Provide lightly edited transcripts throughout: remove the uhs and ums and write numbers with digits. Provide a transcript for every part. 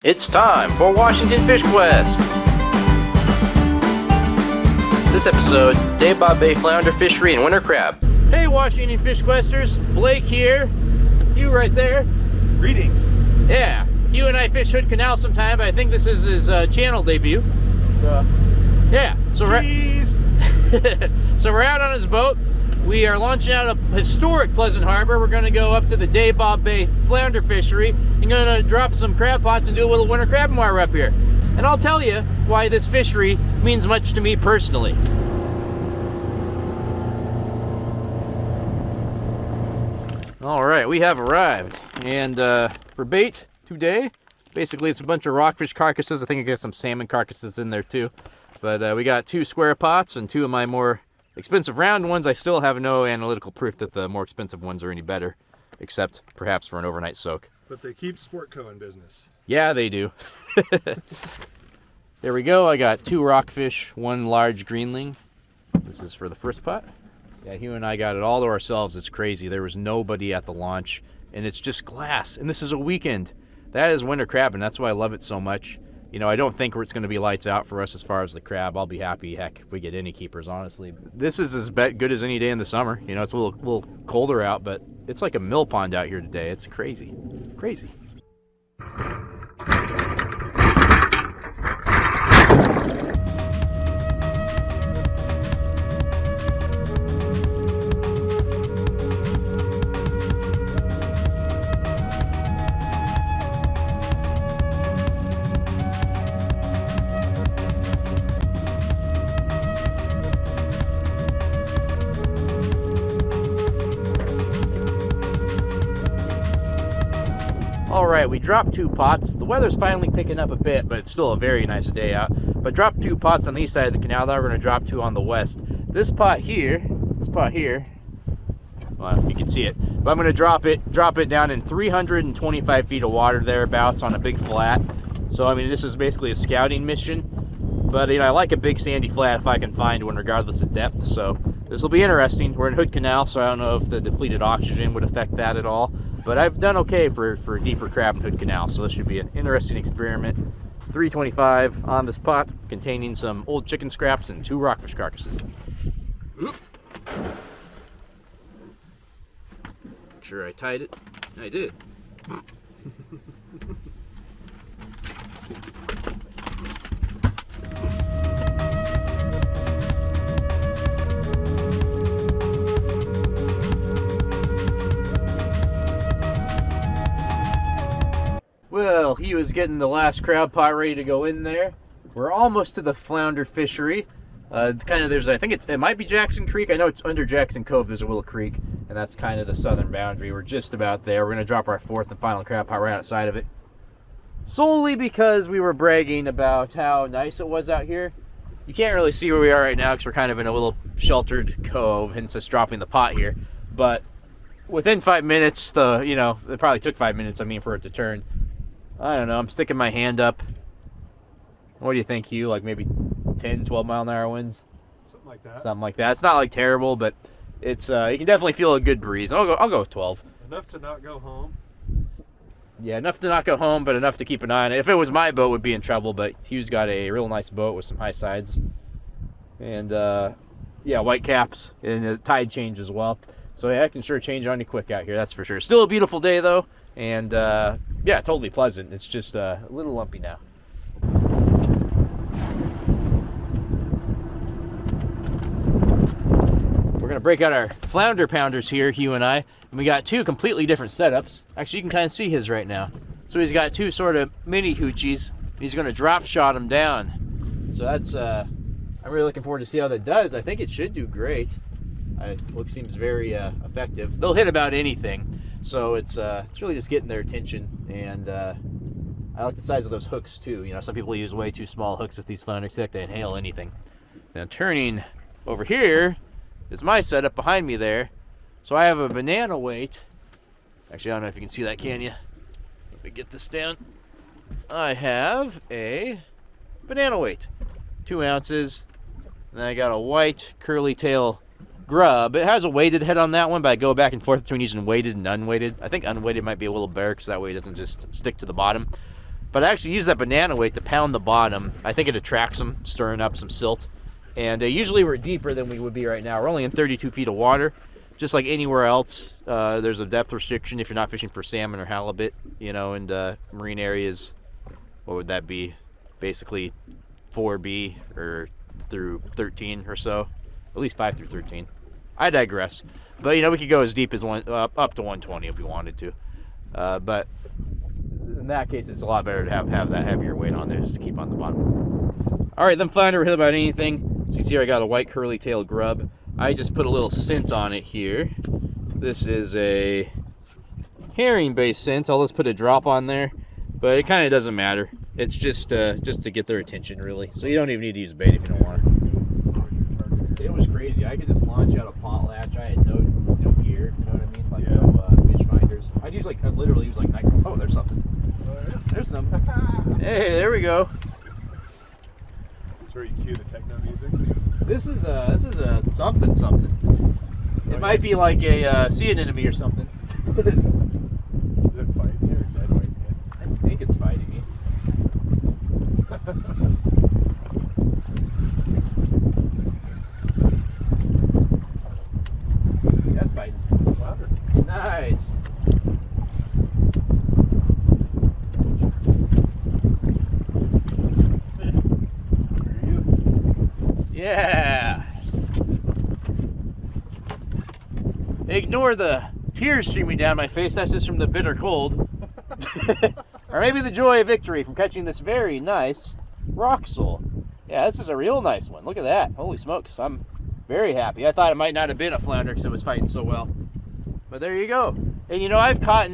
It's time for Washington Fish Quest. This episode, Dabob Bay Flounder Fishery and Winter Crab. Hey Washington Fish Questers, Blake here. Hugh right there. Greetings. Yeah, Hugh and I fish Hood Canal sometime, but I think this is his channel debut. Yeah, so so we're out on his boat. We are launching out of historic Pleasant Harbor. We're going to go up to the Dabob Bay Flounder Fishery and going to drop some crab pots and do a little winter crab while we're up here. And I'll tell you why this fishery means much to me personally. All right, we have arrived. And for bait today, basically it's a bunch of rockfish carcasses. I think I got some salmon carcasses in there too. But we got 2 square pots and 2 of my more expensive round ones. I still have no analytical proof that the more expensive ones are any better, except perhaps for an overnight soak. But they keep Sportco in business. Yeah, they do. There we go. I got 2 rockfish, 1 large greenling. This is for the first pot. Yeah, Hugh and I got it all to ourselves. It's crazy. There was nobody at the launch, and it's just glass. And this is a weekend. That is winter crab, and that's why I love it so much. You know, I don't think it's going to be lights out for us as far as the crab. I'll be happy, heck, if we get any keepers, honestly. This is as good as any day in the summer. You know, it's a little colder out, but it's like a mill pond out here today. It's crazy. Crazy. Alright, we dropped 2 pots. The weather's finally picking up a bit, but it's still a very nice day out. But dropped 2 pots on the east side of the canal. Now we're going to drop 2 on the west. This pot here, well, if you can see it, but I'm going to drop it down in 325 feet of water thereabouts on a big flat. So, I mean, this is basically a scouting mission. But, you know, I like a big sandy flat if I can find one, regardless of depth. So, this will be interesting. We're in Hood Canal, so I don't know if the depleted oxygen would affect that at all. But I've done okay for deeper crab in Hood Canal, so this should be an interesting experiment. 325 on this pot, containing some old chicken scraps and 2 rockfish carcasses. Oop. Make sure I tied it. I did. Well, he was getting the last crab pot ready to go in there. We're almost to the flounder fishery. There's, I think it might be Jackson Creek. I know it's under Jackson Cove. There's a little creek, and that's kind of the southern boundary. We're just about there. We're going to drop our 4th and final crab pot right outside of it. Solely because we were bragging about how nice it was out here. You can't really see where we are right now because we're kind of in a little sheltered cove, hence us dropping the pot here. But within 5 minutes, it probably took 5 minutes, for it to turn. I don't know, I'm sticking my hand up. What do you think, Hugh? Like maybe 10, 12 mile an hour winds? Something like that. Something like that. It's not like terrible, but it's you can definitely feel a good breeze. I'll go with 12. Enough to not go home. Yeah, enough to not go home, but enough to keep an eye on it. If it was my boat, would be in trouble, but Hugh's got a real nice boat with some high sides. And yeah, white caps and a tide change as well. So yeah, I can sure change on you quick out here, that's for sure. Still a beautiful day though, and yeah, totally pleasant. It's just a little lumpy now. We're gonna break out our flounder pounders here, Hugh and I, and we got 2 completely different setups. Actually, you can kind of see his right now. So he's got 2 sort of mini hoochies, and he's gonna drop shot them down. So that's I'm really looking forward to see how that does. I think it should do great. Look seems very effective. They'll hit about anything, so it's really just getting their attention. And I like the size of those hooks too. You know, some people use way too small hooks with these flounders. They inhale anything. Now turning over here is my setup behind me there. So I have a banana weight. Actually, I don't know if you can see that, can you? Let me get this down. I have a banana weight, 2 ounces. And I got a white curly tail grub. It has a weighted head on that one, but I go back and forth between using weighted and unweighted. I think unweighted might be a little better because that way it doesn't just stick to the bottom. But I actually use that banana weight to pound the bottom. I think it attracts them, stirring up some silt. And usually we're deeper than we would be right now. We're only in 32 feet of water. Just like anywhere else, there's a depth restriction if you're not fishing for salmon or halibut, you know, and marine areas, what would that be? Basically 4B or through 13 or so. At least 5 through 13. I digress. But, you know, we could go as deep as up to 120 if we wanted to. But in that case, it's a lot better to have that heavier weight on there just to keep on the bottom. All right, them flounder will hit about anything. So you see here I got a white curly tail grub. I just put a little scent on it here. This is a herring-based scent. I'll just put a drop on there, but it kind of doesn't matter. It's just to get their attention, really. So you don't even need to use bait if you don't want to. It was crazy. I could just launch out a potlatch. I had no gear, you know what I mean? Like no fish finders. I'd literally use like night. Oh, there's something. There's something. Hey, there we go. That's where you cue the techno music. This is a something. It might be like a sea anemone or something. Is it fighting you or dead fighting you? I think it's fighting me. That's fighting. Louder. Nice. Yeah. Ignore the tears streaming down my face. That's just from the bitter cold. Or maybe the joy of victory from catching this very nice rock sole. Yeah, this is a real nice one. Look at that. Holy smokes. I'm very happy. I thought it might not have been a flounder because it was fighting so well. But there you go. And you know, I've caught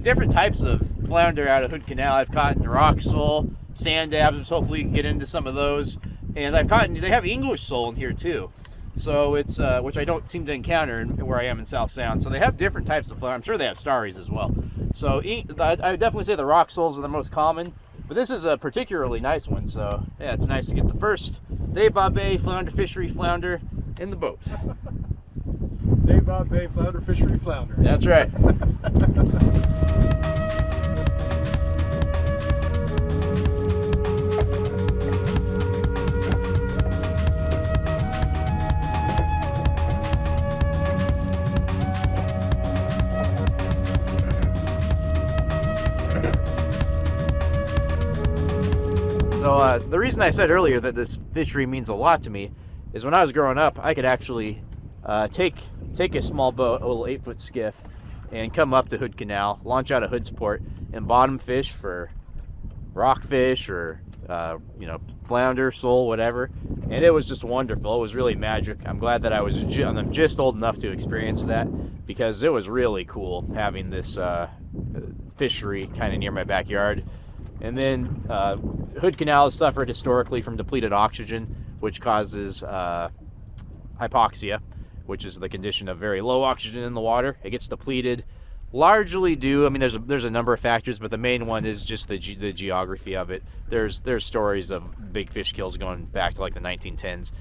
different types of flounder out of Hood Canal. I've caught rock sole, sand dabs. Hopefully you can get into some of those. And they have English sole in here too. So it's, which I don't seem to encounter where I am in South Sound. So they have different types of flounder. I'm sure they have starries as well. So I would definitely say the rock soles are the most common. But this is a particularly nice one. So yeah, it's nice to get the first Dabob Bay Flounder Fishery flounder in the boat. Dabob Bay Flounder Fishery flounder. That's right. So the reason I said earlier that this fishery means a lot to me is when I was growing up, I could actually take a small boat, a little 8-foot skiff, and come up to Hood Canal, launch out of Hoodsport, and bottom fish for rockfish or flounder, sole, whatever. And it was just wonderful. It was really magic. I'm glad that I'm just old enough to experience that, because it was really cool having this fishery kind of near my backyard. And then Hood Canal has suffered historically from depleted oxygen, which causes hypoxia, which is the condition of very low oxygen in the water. It gets depleted largely due, I mean, there's a number of factors, but the main one is just the geography of it. There's stories of big fish kills going back to like the 1910s.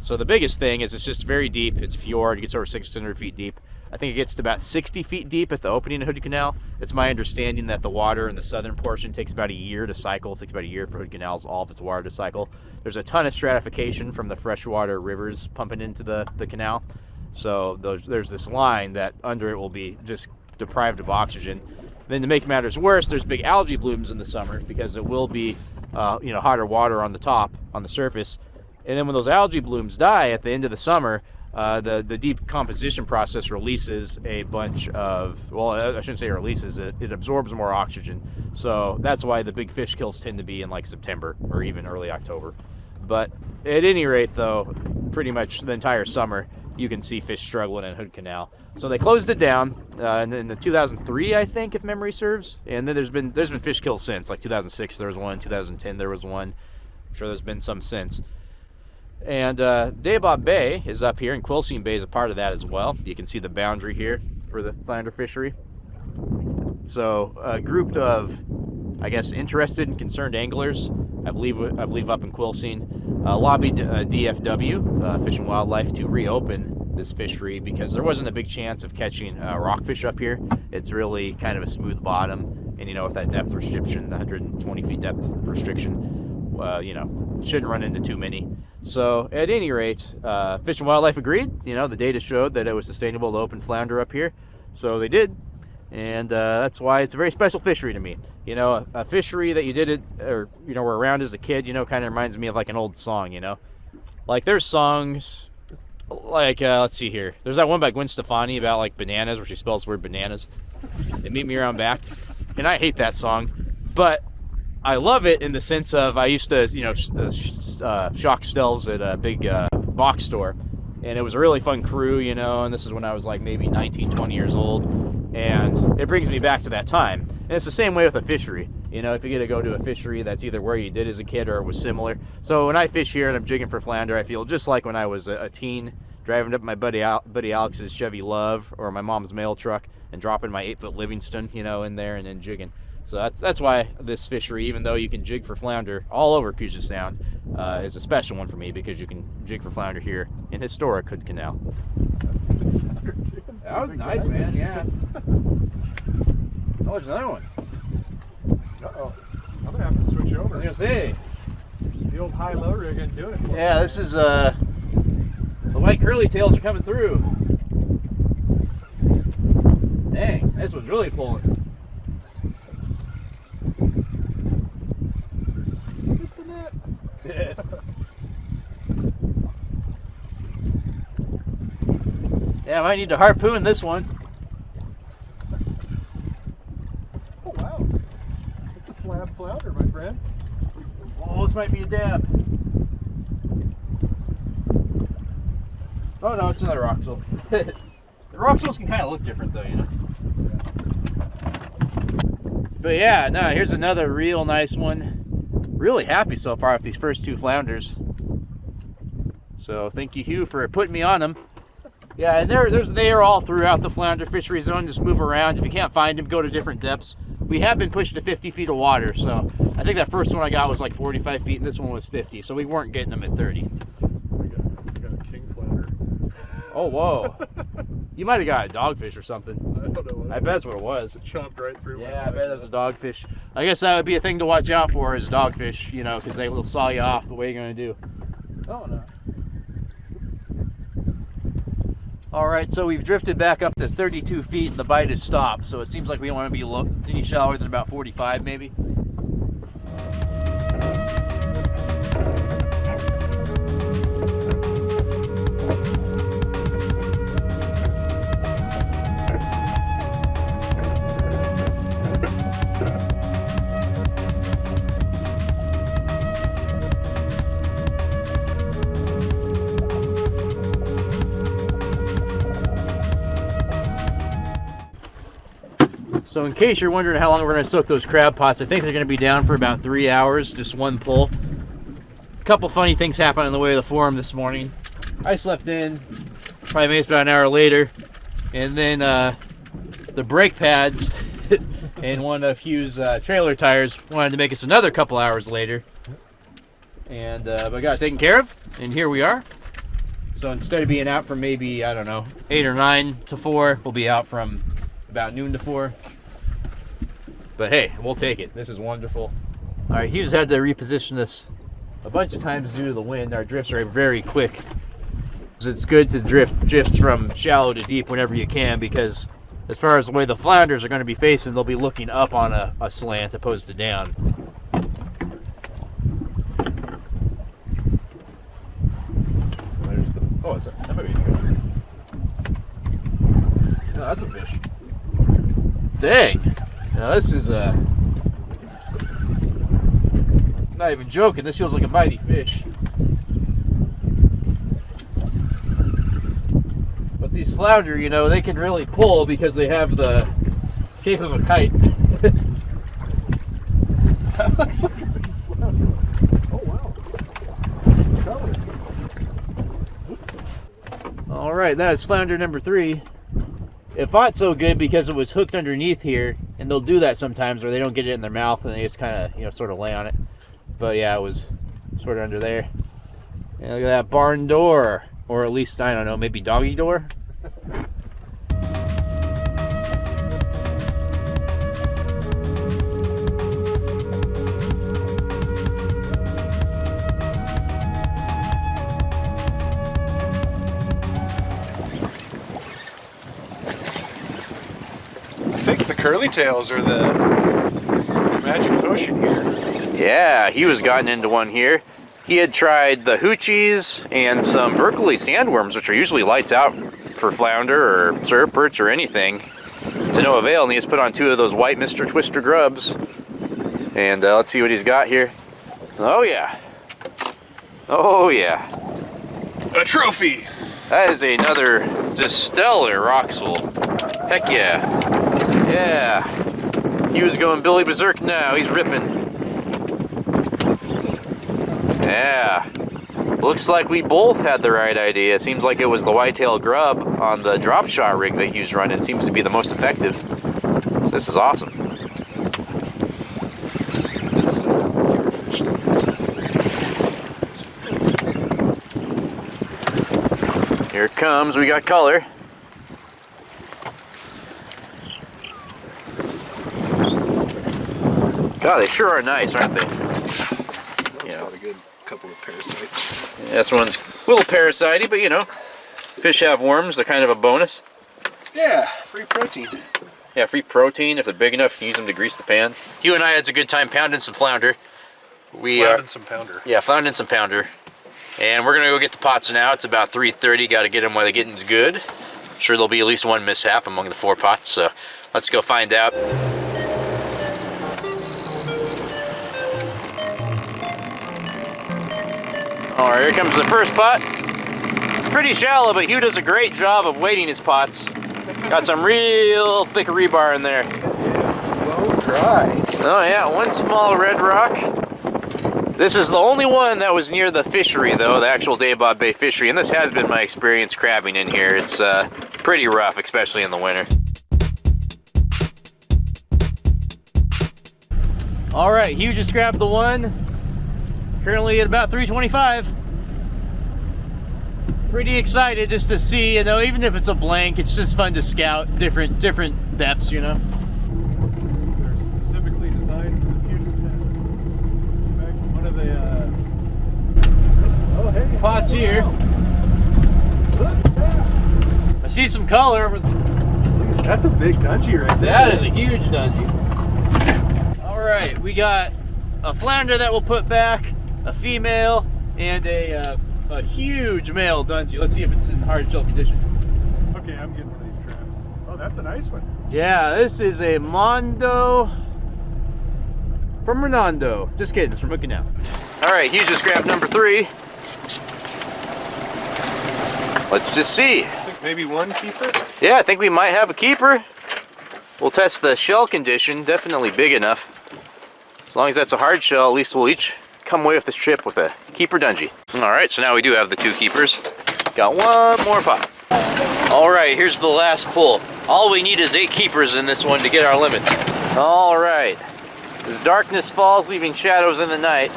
So the biggest thing is it's just very deep. It's fjord. It gets over 600 feet deep. I think it gets to about 60 feet deep at the opening of Hood Canal. It's my understanding that the water in the southern portion takes about a year to cycle. It takes about a year for Hood Canal's all of its water to cycle. There's a ton of stratification from the freshwater rivers pumping into the canal. So there's this line that under it will be just deprived of oxygen. Then to make matters worse, there's big algae blooms in the summer because it will be hotter water on the top, on the surface. And then when those algae blooms die at the end of the summer, the decomposition process releases a bunch of, well, I shouldn't say releases, it absorbs more oxygen. So that's why the big fish kills tend to be in like September or even early October. But at any rate, though, pretty much the entire summer, you can see fish struggling in Hood Canal. So they closed it down in the 2003, I think, if memory serves. And then there's been fish kills since, like 2006 there was one, 2010 there was one. I'm sure there's been some since. And Dabob Bay is up here, and Quilcene Bay is a part of that as well. You can see the boundary here for the flounder fishery. So a group of, I guess, interested and concerned anglers, I believe up in Quilcene, lobbied DFW, Fish and Wildlife, to reopen this fishery because there wasn't a big chance of catching rockfish up here. It's really kind of a smooth bottom, And you know, with that depth restriction, the 120 feet depth restriction, you know, shouldn't run into too many. So at any rate, Fish and Wildlife agreed. You know, the data showed that it was sustainable to open flounder up here, so they did. And that's why it's a very special fishery to me. You know, a fishery that you did it, or, you know, were around as a kid, you know, kind of reminds me of like an old song, you know. Like there's songs, like, let's see here. There's that one by Gwen Stefani about like bananas, where she spells the word bananas. They meet me around back. And I hate that song, but I love it in the sense of I used to, you know, shock stills at a big box store. And it was a really fun crew, you know, and this is when I was like maybe 19, 20 years old. And it brings me back to that time. And it's the same way with a fishery. You know, if you get to go to a fishery, that's either where you did as a kid or it was similar. So when I fish here and I'm jigging for flounder, I feel just like when I was a teen, driving up my buddy Alex's Chevy Love or my mom's mail truck and dropping my 8-foot Livingston, you know, in there and then jigging. So that's why this fishery, even though you can jig for flounder all over Puget Sound, is a special one for me because you can jig for flounder here in historic Hood Canal. That was nice, man. Yes. Oh, there's another one. Uh-oh. I'm going to have to switch over. I was gonna say. The old high-low rig and do it. Yeah, this is, the white curly tails are coming through. Dang, this one's really pulling. Yeah. Yeah, I might need to harpoon this one. Oh, wow. It's a slab flounder, my friend. Oh, this might be a dab. Oh no, it's another roxel. The roxels can kind of look different though, you know. But yeah, no, here's another real nice one. Really happy so far with these first two flounders. So thank you, Hugh, for putting me on them. Yeah, and they are all throughout the flounder fishery zone. Just move around. If you can't find them, go to different depths. We have been pushed to 50 feet of water, so I think that first one I got was like 45 feet, and this one was 50, so we weren't getting them at 30. I got a king flounder. Oh, whoa. You might have got a dogfish or something. I don't know. I bet that's what it was. It chomped right through my Yeah, I leg. bet that was a dogfish. I guess that would be a thing to watch out for is dogfish, you know, because they will saw you off, but what are you going to do? Oh, no. All right, so we've drifted back up to 32 feet and the bite has stopped, so it seems like we don't want to be any shallower than about 45 maybe. So in case you're wondering how long we're going to soak those crab pots, I think they're going to be down for about 3 hours, just one pull. A couple funny things happened on the way to the forum this morning. I slept in, probably maybe about an hour later, and then the brake pads and one of Hugh's trailer tires wanted to make us another couple hours later. And I got it taken care of, and here we are. So instead of being out from maybe, I don't know, 8 or 9 to 4, we'll be out from about noon to 4. But hey, we'll take it. This is wonderful. All right, Hughes had to reposition this a bunch of times due to the wind. Our drifts are very quick. It's good to drift from shallow to deep whenever you can, because as far as the way the flounders are going to be facing, they'll be looking up on a slant opposed to down. Oh, that might be a fish. No, that's a fish. Dang. Now this is not even joking. This feels like a mighty fish. But these flounder, you know, they can really pull because they have the shape of a kite. That looks like a big flounder. Oh, wow. All right, that is flounder number 3. It fought so good because it was hooked underneath here, and they'll do that sometimes where they don't get it in their mouth and they just kind of, you know, sort of lay on it. But yeah, it was sort of under there. And look at that barn door, or at least, I don't know, maybe doggy door. curly tails are the magic potion here. Yeah, he was gotten into one here. He had tried the hoochies and some Berkeley sandworms, which are usually lights out for flounder or surf perch or anything, to no avail, and he has put on 2 of those white Mr. Twister grubs. And let's see what he's got here. Oh yeah. Oh yeah. A trophy! That is another just stellar roxel. Heck yeah. Yeah. He was going Billy Berserk now. He's ripping. Yeah. Looks like we both had the right idea. Seems like it was the whitetail grub on the drop shot rig that Hugh's running. Seems to be the most effective. So this is awesome. Here it comes. We got color. God, they sure are nice, aren't they? That's got a good couple of parasites. Yeah, this one's a little parasite-y, but you know, fish have worms. They're kind of a bonus. Yeah, free protein. Yeah, free protein. If they're big enough, you can use them to grease the pan. Hugh and I had a good time pounding some flounder. Flounding some pounder. Yeah, flounding some pounder. And we're gonna go get the pots now. It's about 3:30. Got to get them while the getting's good. I'm sure there'll be at least one mishap among the 4 pots. So let's go find out. All right, here comes the first pot. It's pretty shallow, but Hugh does a great job of weighting his pots. Got some real thick rebar in there. Yes, well dry. Oh yeah, one small red rock. This is the only one that was near the fishery, though, the actual Dabob Bay Fishery, and this has been my experience crabbing in here. It's pretty rough, especially in the winter. All right, Hugh just grabbed the one. Currently at about 325. Pretty excited just to see, you know, even if it's a blank, it's just fun to scout different depths, you know. They're specifically designed for the Puget Sound. In fact, one of the oh hey, Pots here. Look at that. I see some color. That's a big dungey right there. That is a huge dungey. All right, we got a flounder that we'll put back, a female, and a huge male dungey. Let's see if it's in hard shell condition. Okay, I'm getting one of these traps. Oh, that's a nice one. Yeah, this is a Mondo from Redondo. Just kidding, it's from Hood Canal. All right, Hugh just grabbed number 3. Let's just see. I think maybe one keeper. Yeah, I think we might have a keeper. We'll test the shell condition. Definitely big enough. As long as that's a hard shell, at least we'll each come away with this trip with a keeper dungey. All right, so now we do have the 2 keepers. Got one more pop. All right, here's the last pull. All we need is 8 keepers in this one to get our limits. All right, as darkness falls, leaving shadows in the night,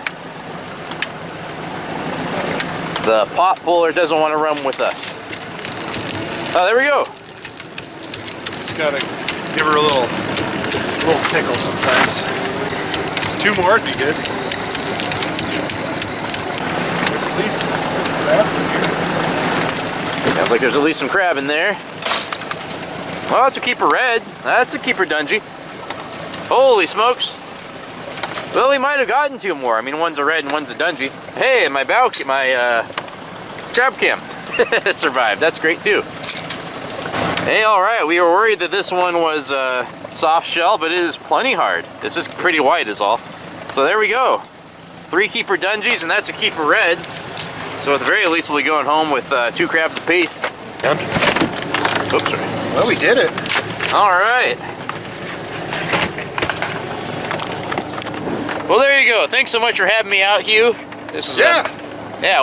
the pot puller doesn't want to run with us. Oh, there we go. Just gotta give her a little tickle sometimes. 2 more would be good. There's at least some crab in here. Sounds like there's at least some crab in there. Well, that's a keeper red. That's a keeper dungey. Holy smokes. Well, we might have gotten 2 more. I mean, one's a red and one's a dungey. Hey, my crab cam survived. That's great too. Hey, all right. We were worried that this one was soft shell, but it is plenty hard. This is pretty white is all. So there we go. 3 keeper dungeys, and that's a keeper red. So at the very least, we'll be going home with 2 crabs apiece. Oops, sorry. Well, we did it. All right. Well, there you go. Thanks so much for having me out, Hugh. This was a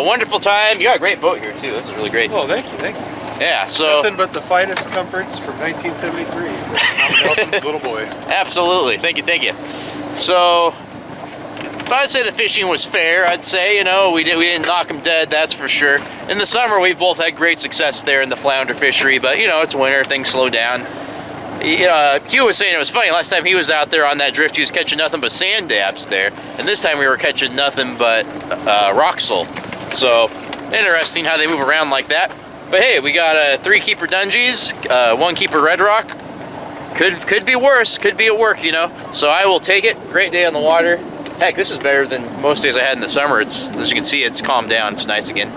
wonderful time. You got a great boat here too. This is really great. Oh, thank you, thank you. Yeah, so Nothing but the finest comforts from 1973 for Nelson's little boy. Absolutely. Thank you. So, if I'd say the fishing was fair, I'd say, you know, we didn't knock them dead, that's for sure. In the summer, we've both had great success there in the flounder fishery, but, you know, it's winter, things slow down. Hugh was saying it was funny, last time he was out there on that drift, he was catching nothing but sand dabs there, and this time we were catching nothing but roxel. So, interesting how they move around like that. But hey, we got 3 keeper dungeys, 1 keeper red rock, Could be worse. Could be at work, you know. So I will take it. Great day on the water. Heck, this is better than most days I had in the summer. It's, as you can see, it's calmed down. It's nice again.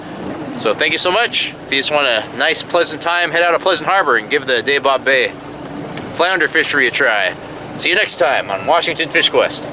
So thank you so much. If you just want a nice, pleasant time, head out of Pleasant Harbor and give the Dabob Bay Flounder Fishery a try. See you next time on Washington Fish Quest.